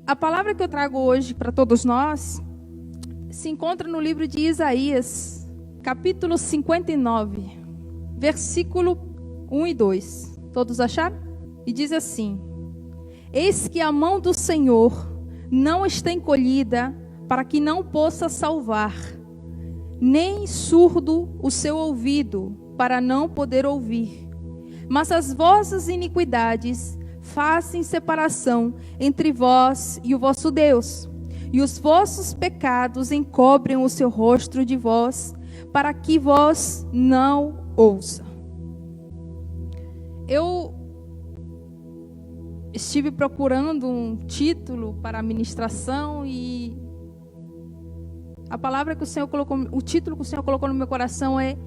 A palavra que eu trago hoje para todos nós se encontra no livro de Isaías, capítulo 59, versículo 1 e 2. Todos acharam? E diz assim: Eis que a mão do Senhor não está encolhida para que não possa salvar, nem surdo o seu ouvido para não poder ouvir. Mas as vossas iniquidades fazem separação entre vós e o vosso Deus, e os vossos pecados encobrem o seu rosto de vós, para que vós não ouça. Eu estive procurando um título para a ministração e a palavra que o Senhor colocou, o título que o Senhor colocou no meu coração é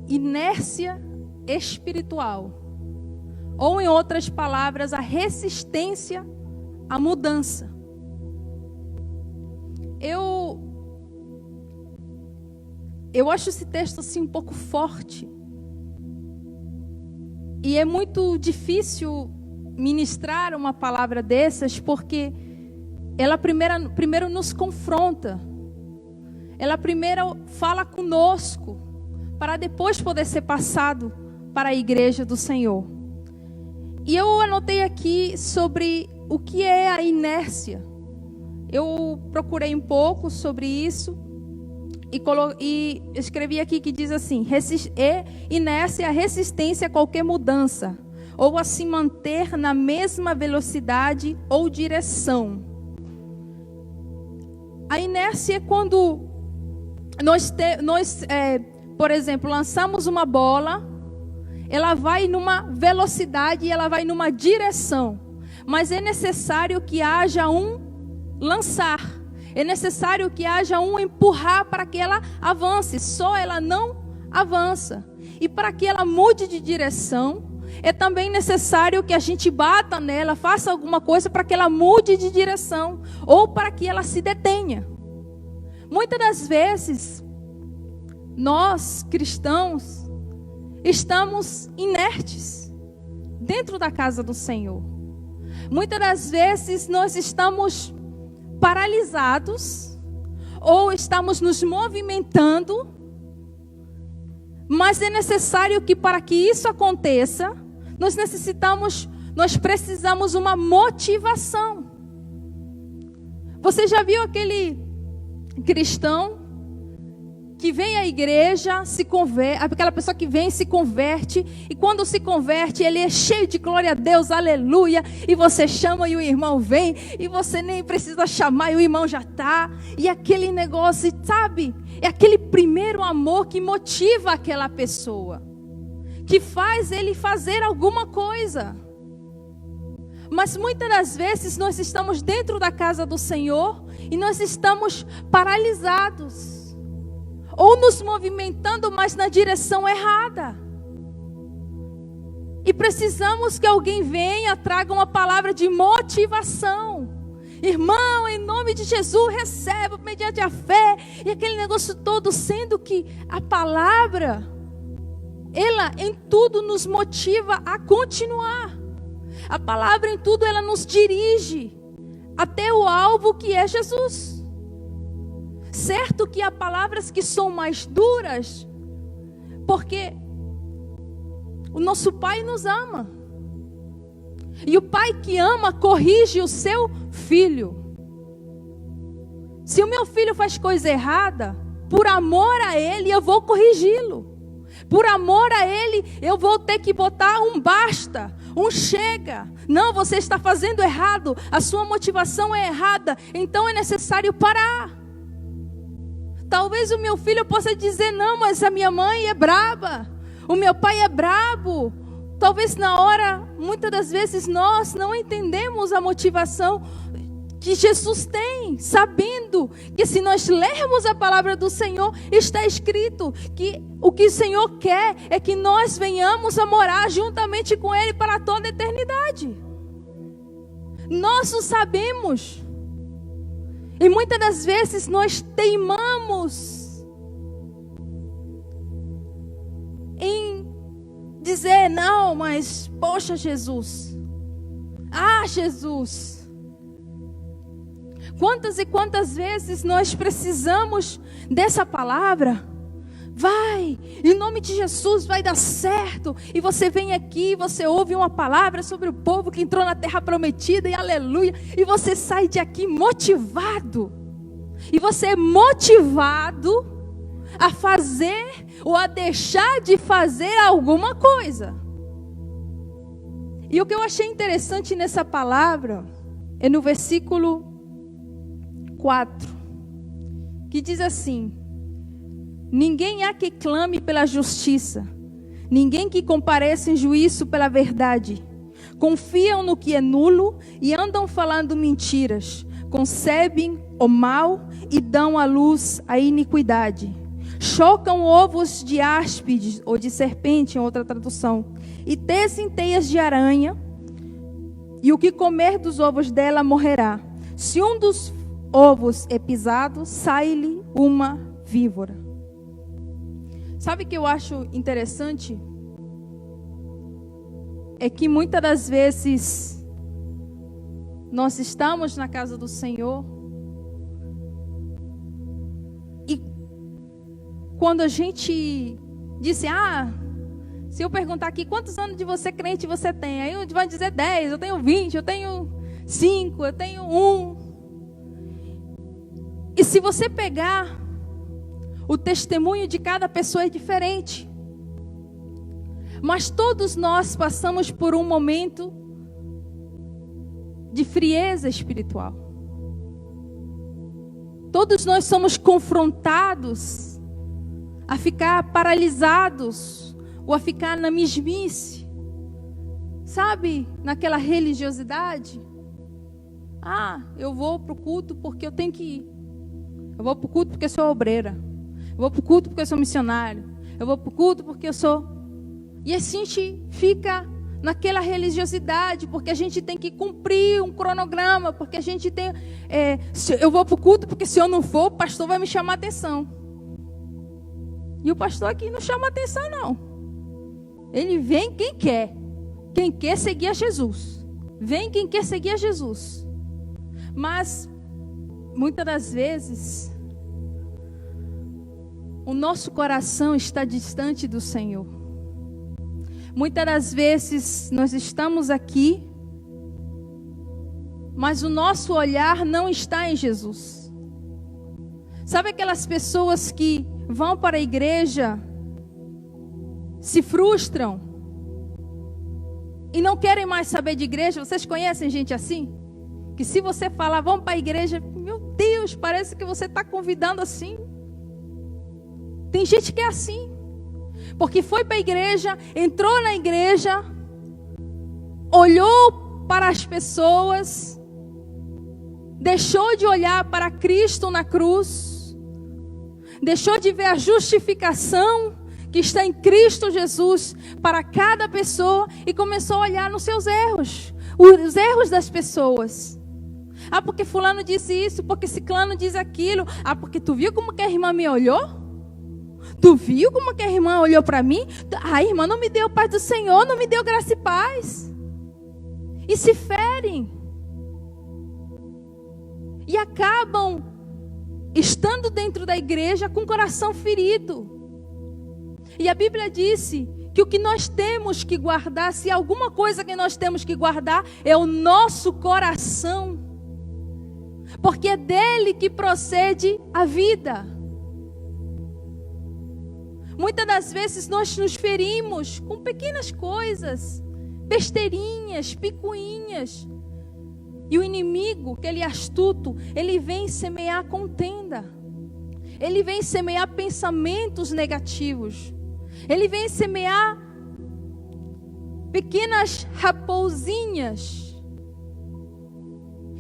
inércia espiritual. Ou, em outras palavras, a resistência à mudança. Eu acho esse texto assim um pouco forte. E é muito difícil ministrar uma palavra dessas, porque ela primeiro nos confronta. Ela primeiro fala conosco, para depois poder ser passado para a igreja do Senhor. E eu anotei aqui sobre o que é a inércia. Eu procurei um pouco sobre isso e escrevi aqui que diz assim: inércia é a resistência a qualquer mudança, ou a se manter na mesma velocidade ou direção. A inércia é quando nós por exemplo, lançamos uma bola, ela vai numa velocidade e ela vai numa direção. Mas é necessário que haja um lançar. É necessário que haja um empurrar para que ela avance. Só ela não avança. E para que ela mude de direção, é também necessário que a gente bata nela, faça alguma coisa para que ela mude de direção. Ou para que ela se detenha. Muitas das vezes, nós, cristãos, estamos inertes dentro da casa do Senhor. Muitas das vezes nós estamos paralisados ou estamos nos movimentando, mas é necessário que para que isso aconteça, nós precisamos uma motivação. Você já viu aquele cristão que vem à igreja, se converte, aquela pessoa que vem e se converte, e quando se converte, ele é cheio de glória a Deus, aleluia, e você chama e o irmão vem, e você nem precisa chamar e o irmão já está, e aquele negócio, sabe, é aquele primeiro amor que motiva aquela pessoa, que faz ele fazer alguma coisa. Mas muitas das vezes nós estamos dentro da casa do Senhor, e nós estamos paralisados, ou nos movimentando, mas na direção errada. E precisamos que alguém venha, traga uma palavra de motivação. Irmão, em nome de Jesus, receba mediante a fé. E aquele negócio todo, sendo que a palavra, ela em tudo nos motiva a continuar. A palavra em tudo, ela nos dirige até o alvo que é Jesus. Certo que há palavras que são mais duras, porque o nosso Pai nos ama. E o Pai que ama corrige o seu filho. Se o meu filho faz coisa errada, por amor a ele eu vou corrigi-lo. Por amor a ele eu vou ter que botar um basta, um chega. Não, você está fazendo errado, a sua motivação é errada, então é necessário parar. Talvez o meu filho possa dizer: não, mas a minha mãe é braba, o meu pai é brabo. Talvez na hora, muitas das vezes nós não entendemos a motivação que Jesus tem, sabendo que se nós lermos a palavra do Senhor, está escrito que o que o Senhor quer é que nós venhamos a morar juntamente com Ele para toda a eternidade. Nós o sabemos. E muitas das vezes nós teimamos em dizer: não, mas poxa, Jesus, Jesus, Quantas e quantas vezes nós precisamos dessa palavra? Vai, em nome de Jesus vai dar certo. E você vem aqui, você ouve uma palavra sobre o povo que entrou na terra prometida, e aleluia. E você sai de aqui motivado. E você é motivado a fazer ou a deixar de fazer alguma coisa. E o que eu achei interessante nessa palavra é no versículo 4, que diz assim: ninguém há que clame pela justiça, ninguém que compareça em juízo pela verdade. Confiam no que é nulo e andam falando mentiras. Concebem o mal e dão à luz a iniquidade. Chocam ovos de áspides ou de serpente, em outra tradução, e tecem teias de aranha, e o que comer dos ovos dela morrerá. Se um dos ovos é pisado, sai-lhe uma víbora. Sabe o que eu acho interessante? É que muitas das vezes nós estamos na casa do Senhor e quando a gente disse, se eu perguntar aqui quantos anos de você crente você tem, aí vai dizer 10, eu tenho 20, eu tenho 5, eu tenho 1. E se você pegar o testemunho de cada pessoa é diferente. Mas todos nós passamos por um momento de frieza espiritual. Todos nós somos confrontados a ficar paralisados ou a ficar na mesmice. Sabe, naquela religiosidade. Eu vou para o culto porque eu tenho que ir. Eu vou para o culto porque eu sou obreira. Eu vou para o culto porque eu sou missionário. Eu vou para o culto porque eu sou... E assim a gente fica naquela religiosidade, porque a gente tem que cumprir um cronograma, porque a gente tem... eu vou para o culto porque se eu não for, o pastor vai me chamar a atenção. E o pastor aqui não chama a atenção, não. Ele vem quem quer. Quem quer seguir a Jesus. Vem quem quer seguir a Jesus. Mas, muitas das vezes, o nosso coração está distante do Senhor. Muitas das vezes nós estamos aqui, mas o nosso olhar não está em Jesus. Sabe aquelas pessoas que vão para a igreja, se frustram e não querem mais saber de igreja? Vocês conhecem gente assim? Que se você falar, vamos para a igreja, meu Deus, parece que você está convidando assim. Tem gente que é assim. Porque foi para a igreja, entrou na igreja, olhou para as pessoas, deixou de olhar para Cristo na cruz, deixou de ver a justificação que está em Cristo Jesus para cada pessoa e começou a olhar nos seus erros, os erros das pessoas. Porque fulano disse isso, porque ciclano diz aquilo. Porque tu viu como que a irmã me olhou? Tu viu como que a irmã olhou para mim? A irmã não me deu paz do Senhor, não me deu graça e paz. E se ferem. E acabam estando dentro da igreja com o coração ferido. E a Bíblia disse que o que nós temos que guardar, se alguma coisa que nós temos que guardar, é o nosso coração. Porque é dele que procede a vida. Muitas das vezes nós nos ferimos com pequenas coisas, besteirinhas, picuinhas. E o inimigo, que ele é astuto, ele vem semear contenda. Ele vem semear pensamentos negativos. Ele vem semear pequenas raposinhas.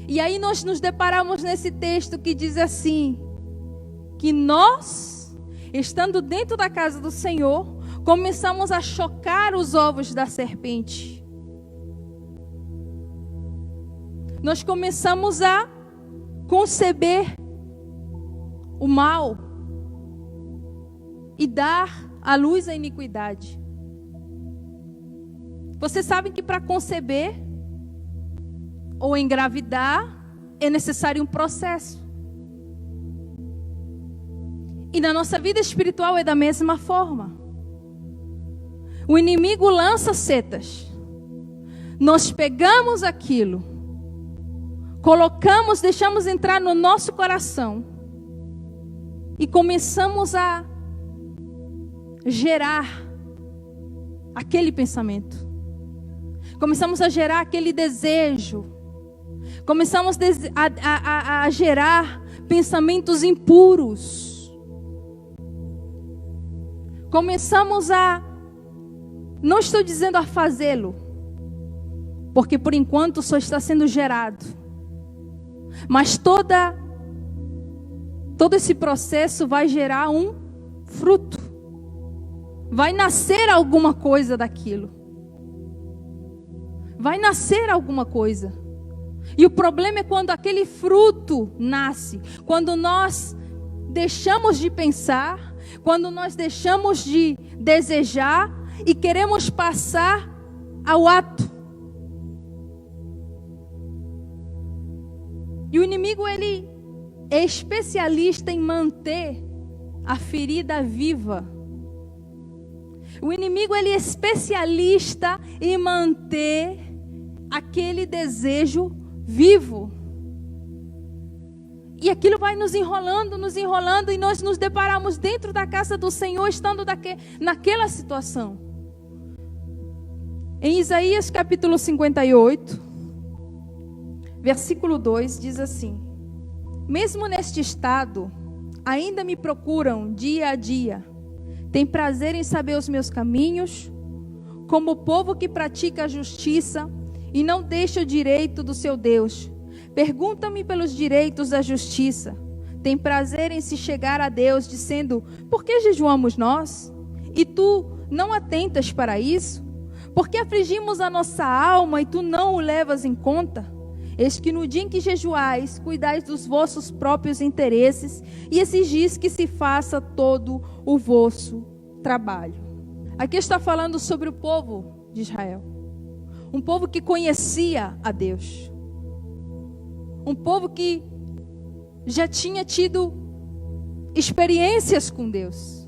E aí nós nos deparamos nesse texto que diz assim, que nós, estando dentro da casa do Senhor, começamos a chocar os ovos da serpente. Nós começamos a conceber o mal e dar à luz a iniquidade. Vocês sabem que para conceber ou engravidar é necessário um processo. E na nossa vida espiritual é da mesma forma. O inimigo lança setas. Nós pegamos aquilo, colocamos, deixamos entrar no nosso coração e começamos a gerar aquele pensamento. Começamos a gerar aquele desejo. Começamos a gerar pensamentos impuros. Começamos a, não estou dizendo a fazê-lo, porque por enquanto só está sendo gerado. Mas todo esse processo vai gerar um fruto. Vai nascer alguma coisa daquilo. Vai nascer alguma coisa. E o problema é quando aquele fruto nasce. Quando nós deixamos de pensar, quando nós deixamos de desejar e queremos passar ao ato. E o inimigo, ele é especialista em manter a ferida viva. O inimigo, ele é especialista em manter aquele desejo vivo. E aquilo vai nos enrolando, e nós nos deparamos dentro da casa do Senhor, estando naquela situação. Em Isaías capítulo 58, versículo 2, diz assim: mesmo neste estado, ainda me procuram dia a dia, tem prazer em saber os meus caminhos, como o povo que pratica a justiça e não deixa o direito do seu Deus. Pergunta-me pelos direitos da justiça. Tem prazer em se chegar a Deus, dizendo: por que jejuamos nós? E tu não atentas para isso? Por que afligimos a nossa alma e tu não o levas em conta? Eis que no dia em que jejuais, cuidais dos vossos próprios interesses e exigis que se faça todo o vosso trabalho. Aqui está falando sobre o povo de Israel. Um povo que conhecia a Deus. Um povo que já tinha tido experiências com Deus.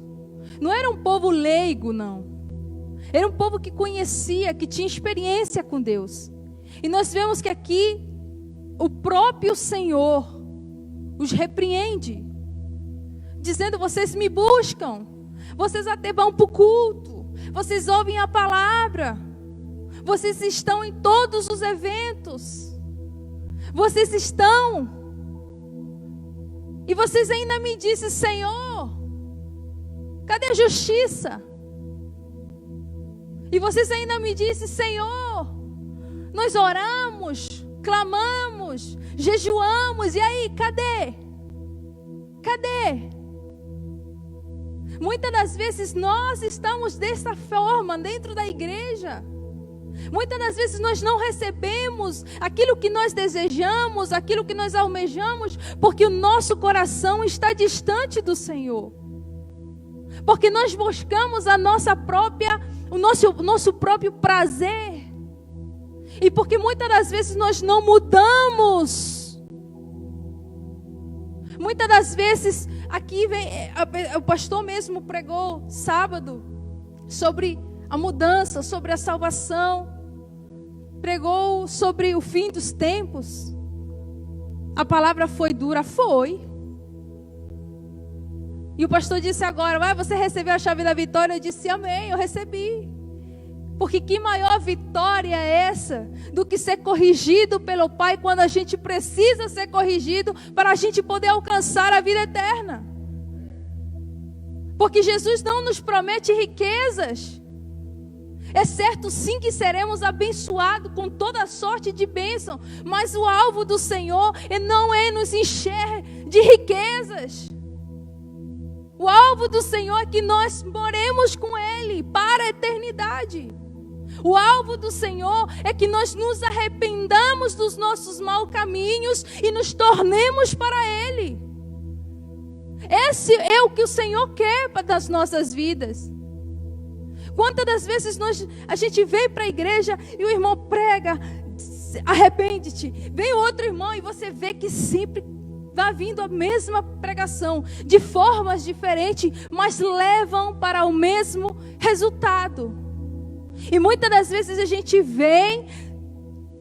Não era um povo leigo, não. Era um povo que conhecia, que tinha experiência com Deus. E nós vemos que aqui o próprio Senhor os repreende, dizendo: vocês me buscam, vocês até vão para o culto, vocês ouvem a palavra, vocês estão em todos os eventos, vocês estão, e vocês ainda me dizem: Senhor, cadê a justiça? E vocês ainda me dizem: Senhor, nós oramos, clamamos, jejuamos, e aí, cadê? Cadê? Muitas das vezes nós estamos dessa forma dentro da igreja. Muitas das vezes nós não recebemos aquilo que nós desejamos, aquilo que nós almejamos, porque o nosso coração está distante do Senhor. Porque nós buscamos o nosso próprio prazer. E porque muitas das vezes nós não mudamos. Muitas das vezes, aqui o pastor mesmo pregou sábado sobre a mudança, sobre a salvação. Pregou sobre o fim dos tempos. A palavra foi dura? Foi. E o pastor disse agora: você recebeu a chave da vitória? Eu disse: amém, eu recebi. Porque que maior vitória é essa do que ser corrigido pelo Pai quando a gente precisa ser corrigido para a gente poder alcançar a vida eterna. Porque Jesus não nos promete riquezas. É certo sim que seremos abençoados com toda sorte de bênção, mas o alvo do Senhor não é nos encher de riquezas. O alvo do Senhor é que nós moremos com Ele para a eternidade. O alvo do Senhor é que nós nos arrependamos dos nossos maus caminhos e nos tornemos para Ele. Esse é o que o Senhor quer das nossas vidas. Quantas das vezes a gente vem para a igreja e o irmão prega arrepende-te. Vem outro irmão e você vê que sempre vai vindo a mesma pregação, de formas diferentes, mas levam para o mesmo resultado. E muitas das vezes a gente vem,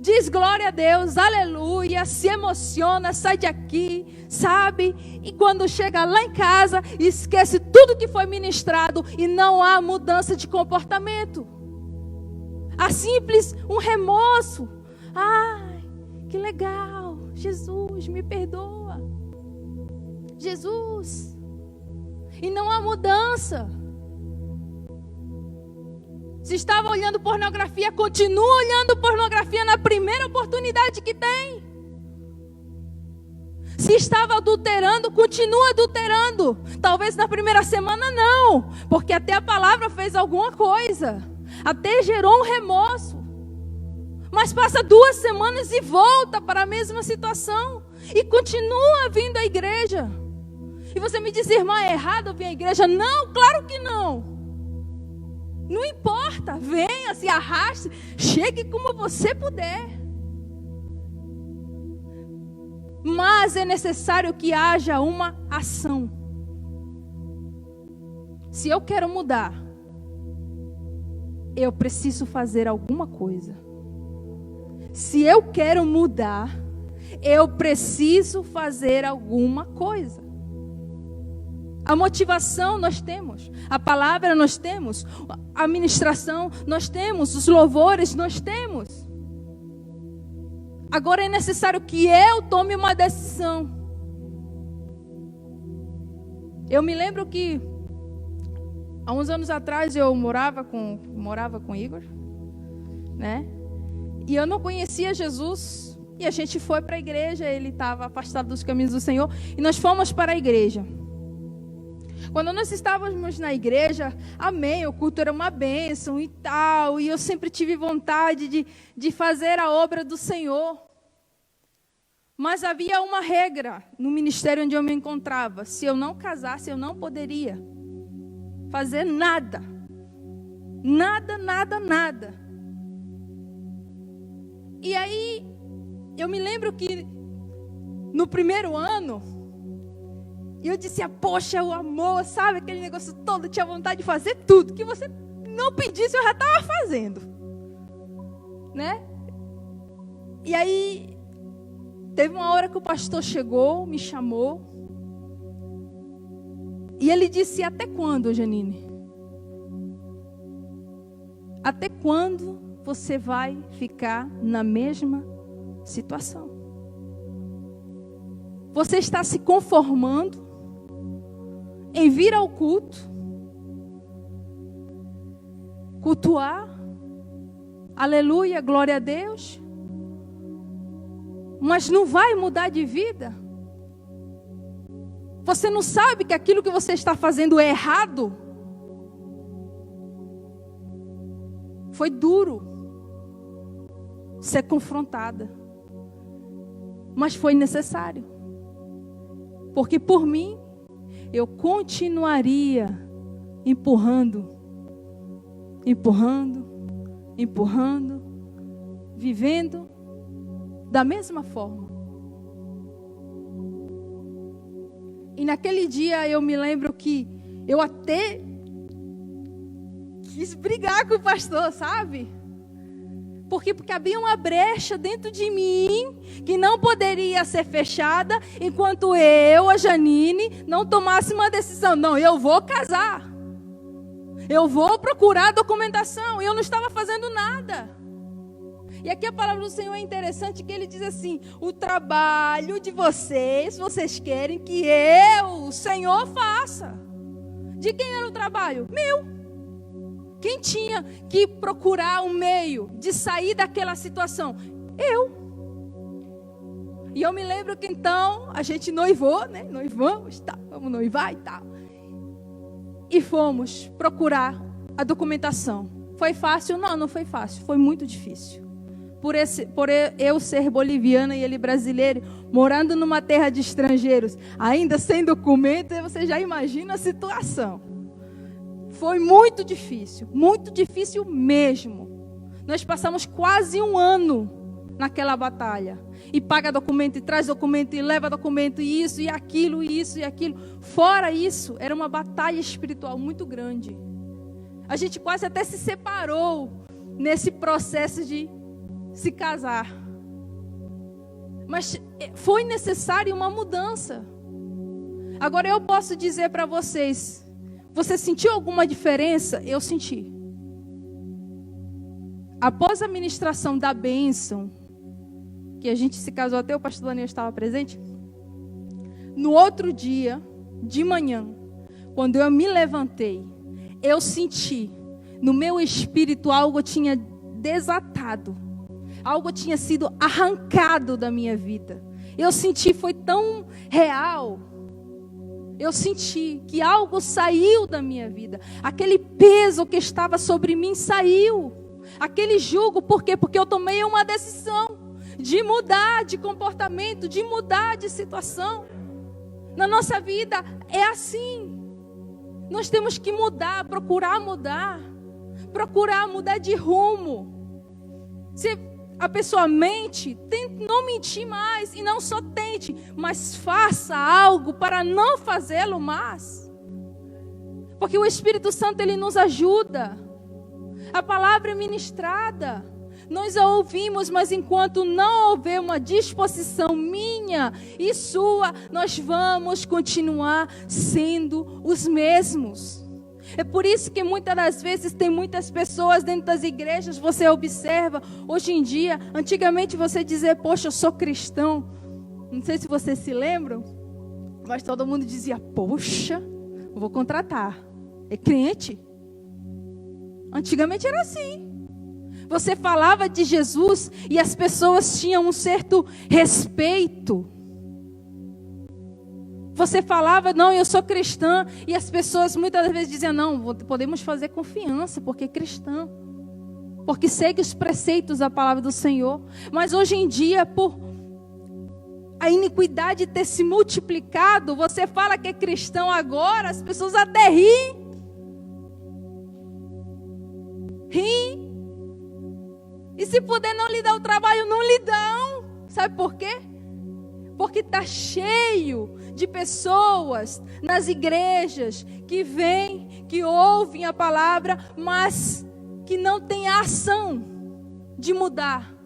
diz glória a Deus, aleluia, se emociona, sai de aqui, sabe? E quando chega lá em casa, esquece tudo que foi ministrado e não há mudança de comportamento. Há simples um remorso. Ai, que legal, Jesus, me perdoa. Jesus. E não há mudança. Se estava olhando pornografia, continua olhando pornografia na primeira oportunidade que tem. Se estava adulterando, continua adulterando. Talvez na primeira semana não, porque até a palavra fez alguma coisa. Até gerou um remorso. Mas passa 2 semanas e volta para a mesma situação. E continua vindo à igreja. E você me diz, irmã, é errado vir à igreja? Não, claro que não. Não importa, venha, se arraste, chegue como você puder. Mas é necessário que haja uma ação. Se eu quero mudar, eu preciso fazer alguma coisa. Se eu quero mudar, eu preciso fazer alguma coisa. A motivação nós temos, a palavra nós temos, a ministração nós temos, os louvores nós temos. Agora é necessário que eu tome uma decisão. Eu me lembro que há uns anos atrás eu morava com Igor, né? E eu não conhecia Jesus. E a gente foi para a igreja, ele estava afastado dos caminhos do Senhor. E nós fomos para a igreja. Quando nós estávamos na igreja, amém, o culto era uma bênção e tal. E eu sempre tive vontade de fazer a obra do Senhor. Mas havia uma regra no ministério onde eu me encontrava. Se eu não casasse, eu não poderia fazer nada. Nada, nada, nada. E aí, eu me lembro que no primeiro ano, eu disse, poxa, o amor, sabe? Aquele negócio todo, tinha vontade de fazer tudo. Que você não pedisse, eu já estava fazendo. Né? E aí, teve uma hora que o pastor chegou, me chamou. E ele disse, até quando, Janine? Até quando você vai ficar na mesma situação? Você está se conformando em vir ao culto, cultuar, aleluia, glória a Deus, mas não vai mudar de vida? Você não sabe que aquilo que você está fazendo é errado? Foi duro ser confrontada, mas foi necessário, porque por mim eu continuaria empurrando, vivendo da mesma forma. E naquele dia eu me lembro que eu até quis brigar com o pastor, sabe? Porque havia uma brecha dentro de mim que não poderia ser fechada enquanto eu, a Janine, não tomasse uma decisão. Não, eu vou casar. Eu vou procurar a documentação. Eu não estava fazendo nada. E aqui a palavra do Senhor é interessante, que ele diz assim, o trabalho de vocês querem que eu, o Senhor, faça. De quem era o trabalho? Meu. Quem tinha que procurar um meio de sair daquela situação? Eu. E eu me lembro que então a gente noivou, né? Noivamos, tá? Vamos noivar e tal. E fomos procurar a documentação. Foi fácil? Não, não foi fácil. Foi muito difícil. Por eu ser boliviana e ele brasileiro, morando numa terra de estrangeiros, ainda sem documento, você já imagina a situação. Foi muito difícil mesmo. Nós passamos quase um ano naquela batalha. E paga documento, e traz documento, e leva documento, e isso, e aquilo, e isso, e aquilo. Fora isso, era uma batalha espiritual muito grande. A gente quase até se separou nesse processo de se casar. Mas foi necessária uma mudança. Agora eu posso dizer para vocês, você sentiu alguma diferença? Eu senti. Após a ministração da bênção, que a gente se casou, até o pastor Daniel estava presente. No outro dia, de manhã, quando eu me levantei, eu senti, no meu espírito, algo tinha desatado. Algo tinha sido arrancado da minha vida. Eu senti, foi tão real. Eu senti que algo saiu da minha vida. Aquele peso que estava sobre mim saiu. Aquele jugo, por quê? Porque eu tomei uma decisão de mudar de comportamento, de mudar de situação. Na nossa vida é assim. Nós temos que mudar, procurar mudar de rumo. Se a pessoa mente, tente não mentir mais, e não só tente, mas faça algo para não fazê-lo mais. Porque o Espírito Santo, ele nos ajuda. A palavra é ministrada, nós a ouvimos, mas enquanto não houver uma disposição minha e sua, nós vamos continuar sendo os mesmos. É por isso que muitas das vezes tem muitas pessoas dentro das igrejas, você observa, hoje em dia, antigamente você dizia, poxa, eu sou cristão, não sei se vocês se lembram, mas todo mundo dizia, poxa, eu vou contratar, é crente. Antigamente era assim. Você falava de Jesus e as pessoas tinham um certo respeito. Você falava, não, eu sou cristã, e as pessoas muitas das vezes diziam, não, podemos fazer confiança, porque é cristã, porque segue os preceitos da palavra do Senhor. Mas hoje em dia, por a iniquidade ter se multiplicado, você fala que é cristão agora, as pessoas até riem. E se puder não lhe dar o trabalho, não lhe dão. Sabe por quê? Porque está cheio de pessoas nas igrejas que vêm, que ouvem a palavra, mas que não tem a ação de mudar.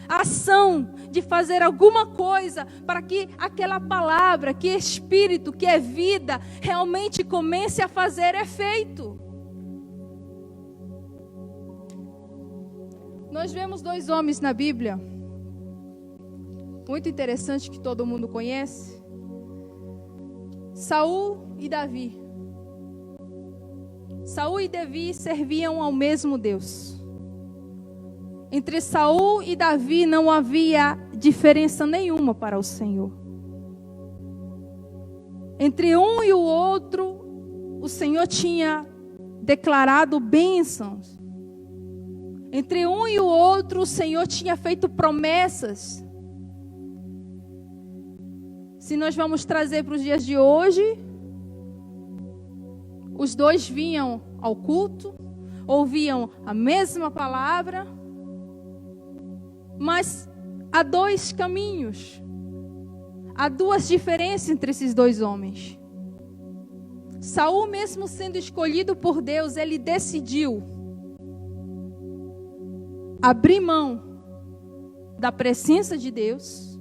A ação de fazer alguma coisa para que aquela palavra, que é espírito, que é vida, realmente comece a fazer efeito. Nós vemos dois homens na Bíblia, muito interessante, que todo mundo conhece. Saul e Davi. Saul e Davi serviam ao mesmo Deus. Entre Saul e Davi não havia diferença nenhuma para o Senhor. Entre um e o outro, o Senhor tinha declarado bênçãos. Entre um e o outro, o Senhor tinha feito promessas. Se nós vamos trazer para os dias de hoje, os dois vinham ao culto, ouviam a mesma palavra, mas há dois caminhos, há duas diferenças entre esses dois homens. Saul, mesmo sendo escolhido por Deus, ele decidiu abrir mão da presença de Deus,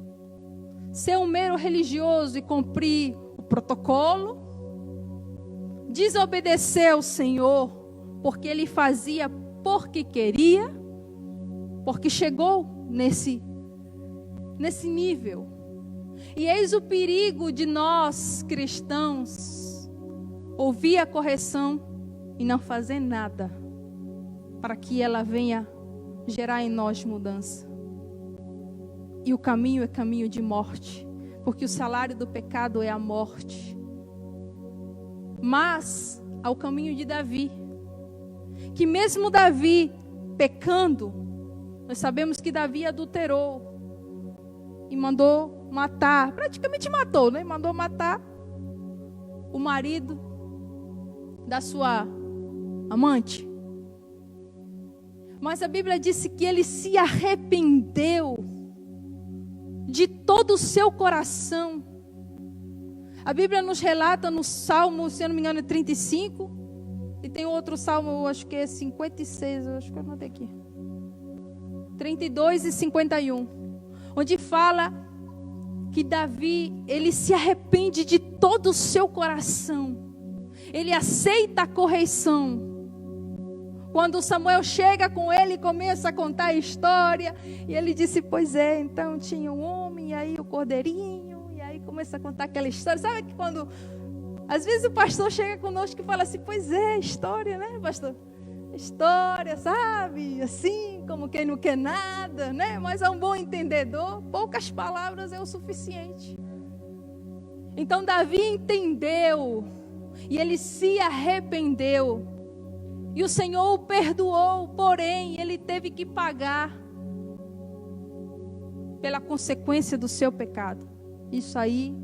ser um mero religioso e cumprir o protocolo, desobedecer ao Senhor, porque ele fazia porque queria, porque chegou nesse nível. E eis o perigo de nós, cristãos, ouvir a correção e não fazer nada para que ela venha gerar em nós mudança. E o caminho é caminho de morte, porque o salário do pecado é a morte. Mas ao caminho de Davi, que mesmo Davi pecando, nós sabemos que Davi adulterou e mandou matar, praticamente matou, né? Mandou matar o marido da sua amante. Mas a Bíblia disse que ele se arrependeu de todo o seu coração. A Bíblia nos relata no Salmo, se eu não me engano, 35. E tem outro Salmo, eu acho que é 56, eu acho que eu anotei aqui. 32 e 51. Onde fala que Davi, ele se arrepende de todo o seu coração. Ele aceita a correção. Quando Samuel chega com ele e começa a contar a história, e ele disse, pois é, então tinha um homem, e aí o cordeirinho, e aí começa a contar aquela história. Sabe que quando, às vezes o pastor chega conosco e fala assim, pois é, história, né, pastor? História, sabe? Assim, como quem não quer nada, né? Mas é um bom entendedor, poucas palavras é o suficiente. Então Davi entendeu, e ele se arrependeu. E o Senhor o perdoou, porém, ele teve que pagar pela consequência do seu pecado. Isso aí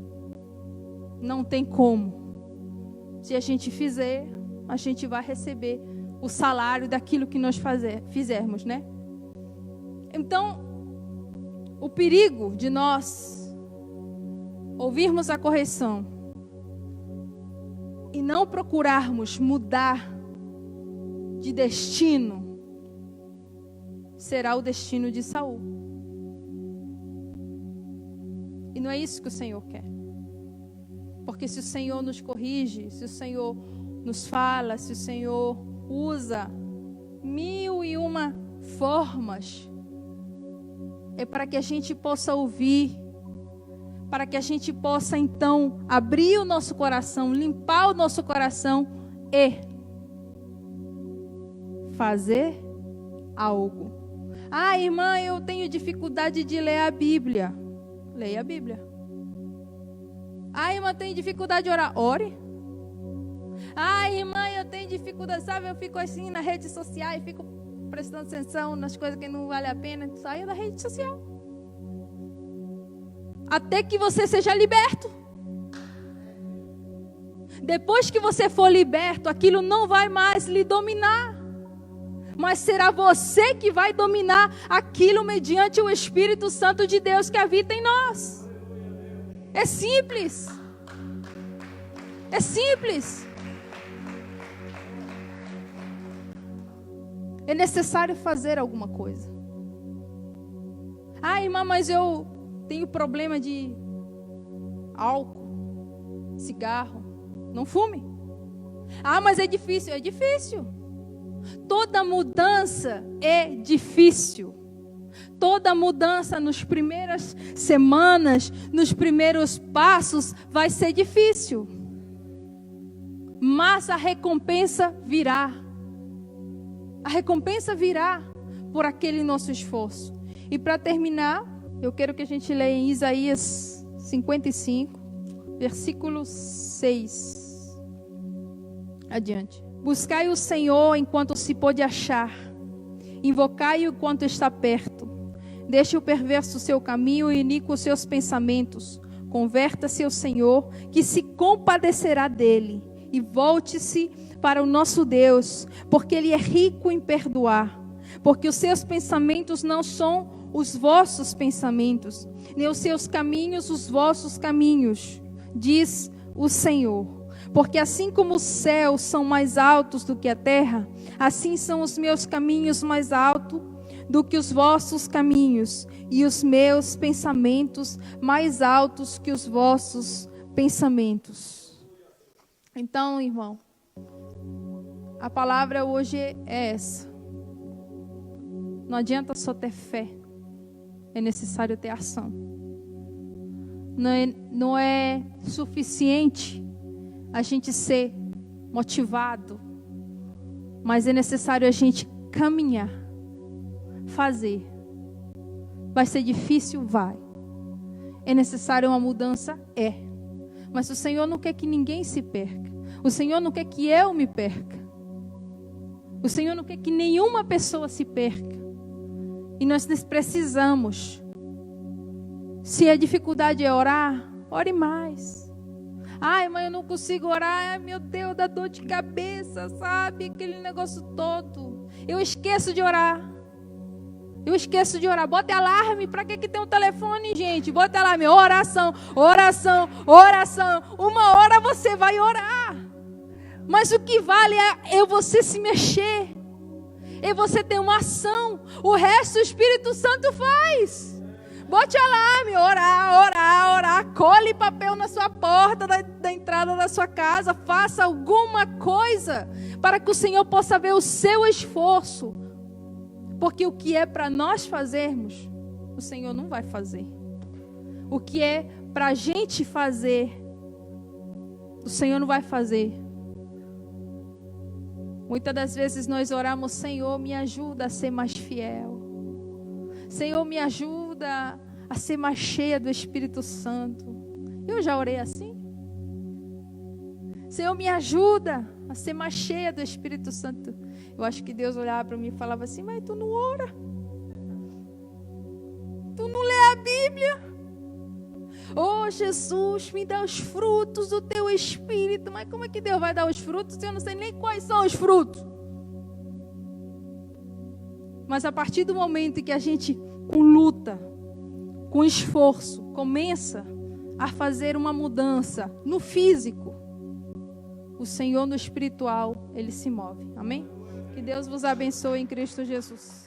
não tem como. Se a gente fizer, a gente vai receber o salário daquilo que nós fizermos, né? Então, o perigo de nós ouvirmos a correção e não procurarmos mudar de destino, será o destino de Saul. E não é isso que o Senhor quer. Porque se o Senhor nos corrige, se o Senhor nos fala, se o Senhor usa 1001 formas, é para que a gente possa ouvir, para que a gente possa então abrir o nosso coração, limpar o nosso coração e fazer algo. Ah, irmã, eu tenho dificuldade de ler a Bíblia. Leia a Bíblia. Ah, irmã, eu tenho dificuldade de orar. Ore. Ah, irmã, eu tenho dificuldade, sabe? Eu fico assim na rede social e fico prestando atenção nas coisas que não vale a pena. Saia da rede social. Até que você seja liberto. Depois que você for liberto, aquilo não vai mais lhe dominar. Mas será você que vai dominar aquilo mediante o Espírito Santo de Deus que habita em nós. É simples. É simples. É necessário fazer alguma coisa. Ah, irmã, mas eu tenho problema de álcool, cigarro. Não fume. Ah, mas é difícil. É difícil. Toda mudança é difícil. Toda mudança nas primeiras semanas, nos primeiros passos, vai ser difícil. Mas a recompensa virá. A recompensa virá por aquele nosso esforço. E para terminar, eu quero que a gente leia em Isaías 55, versículo 6. Adiante. Buscai o Senhor enquanto se pode achar. Invocai-o enquanto está perto. Deixe o perverso o seu caminho e iníquo os seus pensamentos. Converta-se ao Senhor, que se compadecerá dele. E volte-se para o nosso Deus, porque Ele é rico em perdoar. Porque os seus pensamentos não são os vossos pensamentos, nem os seus caminhos os vossos caminhos, diz o Senhor. Porque assim como os céus são mais altos do que a terra, assim são os meus caminhos mais altos do que os vossos caminhos, e os meus pensamentos mais altos que os vossos pensamentos. Então, irmão, a palavra hoje é essa. Não adianta só ter fé, é necessário ter ação. Não é suficiente a gente ser motivado, mas é necessário a gente caminhar, fazer. Vai ser difícil? Vai. É necessário uma mudança? É. Mas o Senhor não quer que ninguém se perca. O Senhor não quer que eu me perca. O Senhor não quer que nenhuma pessoa se perca. E nós precisamos. Se a dificuldade é orar, ore mais. Ai, mãe, eu não consigo orar. Ai, meu Deus, dá dor de cabeça, sabe? Aquele negócio todo. Eu esqueço de orar. Bota alarme. Para que tem um telefone, gente? Bota alarme. Oração. Uma hora você vai orar. Mas o que vale é você se mexer. É você ter uma ação. O resto o Espírito Santo faz. Bote alarme. Orar. Cole papel na sua porta da entrada da sua casa. Faça alguma coisa para que o Senhor possa ver o seu esforço. Porque o que é para nós fazermos, o Senhor não vai fazer. O que é para a gente fazer, o Senhor não vai fazer. Muitas das vezes nós oramos: Senhor, me ajuda a ser mais fiel. Senhor, me ajuda a ser mais cheia do Espírito Santo. Eu já orei assim. Senhor, me ajuda a ser mais cheia do Espírito Santo. Eu acho que Deus olhava para mim e falava assim: mas tu não ora? Tu não lê a Bíblia? Oh, Jesus, me dá os frutos do teu Espírito. Mas como é que Deus vai dar os frutos se eu não sei nem quais são os frutos? Mas a partir do momento em que a gente, com luta, com esforço, começa a fazer uma mudança no físico, o Senhor no espiritual, Ele se move. Amém? Que Deus vos abençoe em Cristo Jesus.